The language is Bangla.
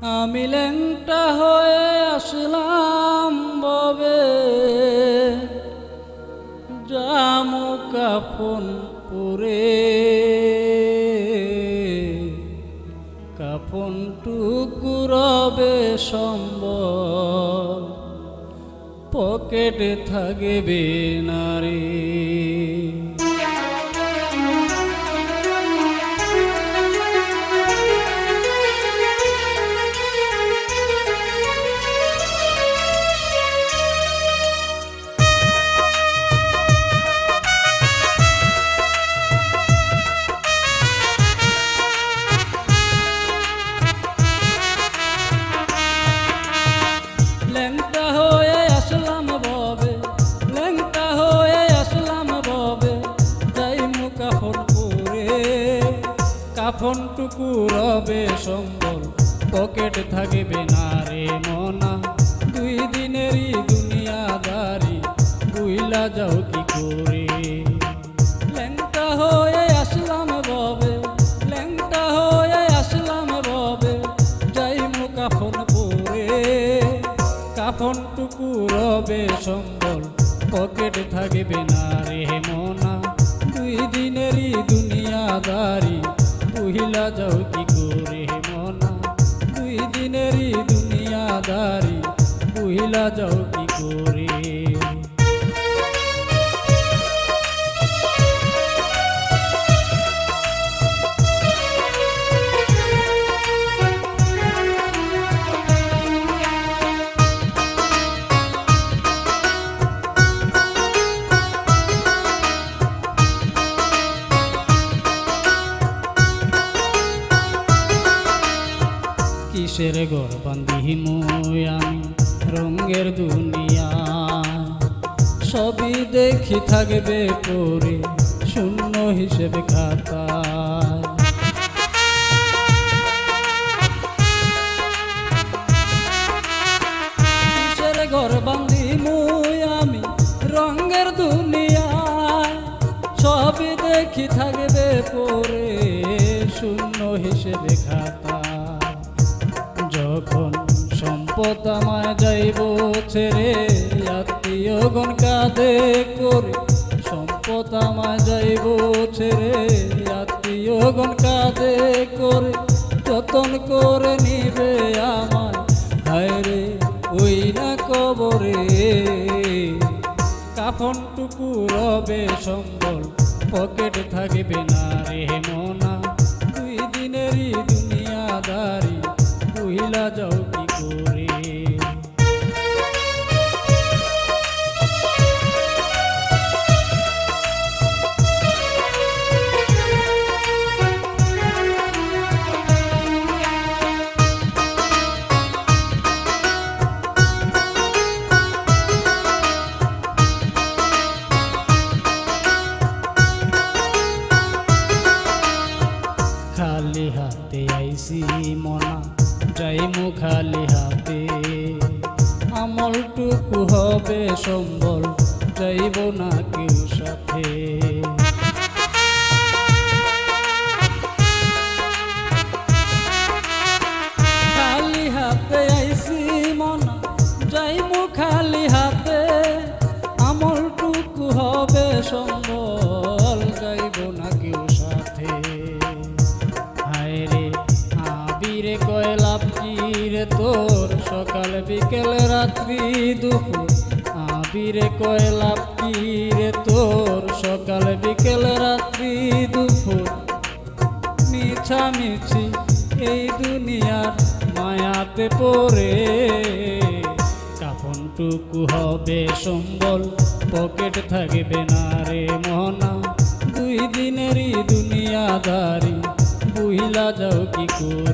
আমি ল্যাংটা হয়ে আসলাম ববে, জামু কাফন পরে, কাফন টুকুরবে সম্বল, পকেটে থাকবে নারী। ল্যাংটা হয়ে আসলাম ববে, ল্যাংটা হয়ে আসলাম ববে, যাইমু কাফন পরে, কাফন টুকুরবে সম্বল, পকেট থাকবে না রে মনা। দুই দিনেরই দুনিয়াদারি, বুইলা যাও কি করে। ল্যাংটা হয়ে আসলাম ববে, ল্যাংটা হয়ে আসলাম ববে, যাইমু কাফন পরে, কাফন টুকুরবে সম্বল, পকেট থাকবে না রে মনা। দুই দিনেরই দুনিয়াদারি, বুঝিলা যাও কি করে মনা। দুই দিনেরই দুনিয়াদারি, বুঝিলা যাও কি করে। কিসের ঘর বান্ধিমু আমি রঙের দুনিয়া, সবই দেখি থাকবে পরে শূন্য হিসেবে খাতায়। কিসের ঘর বান্ধিমু আমি রঙের দুনিয়ায়, সবই দেখি থাকবে পরে শূন্য হিসেবে খাতায়। যখন সম্পদ আমায় যাইব ছেড়ে, আত্মীয়গণ কাঁদে করে, সম্পদ আমায় যাইব ছেড়ে, আত্মীয়গণ কাঁদে করে, যতন করে নিবে আমায় হায়রে ওই না কবরে। কাফন টুকুরবে সম্বল, পকেট থাকবে না রে মনা। দুই দিনেরই দুনিয়াদারি, বুঝিলা যাও কি করে। খালি হাতে আইসি মনা, যাইমু খালি হাতে, আমলটুকু হবে সম্বল, যাইব না কেউ সাথে। খালি হাতে আইসি মনা, যাইমু খালি হাতে, আমলটুকু হবে সম্বল, যাইব না কেউ সাথে। হায়রে আবিরে কয় লাভ কি রে তোর, সকাল বিকেল রাত্রি দুপুর। আবিরে কয় লাভ কি রে তোর, সকাল বিকেল রাত্রি দুপুর। মিছামিছি এই দুনিয়ার মায়াতে পড়ে, কাফন টুকু হবে সম্বল, পকেট থাকবে না রে মনা। দুই দিনেরই দুনিয়াদারি, বুঝিলা যাও কি করে।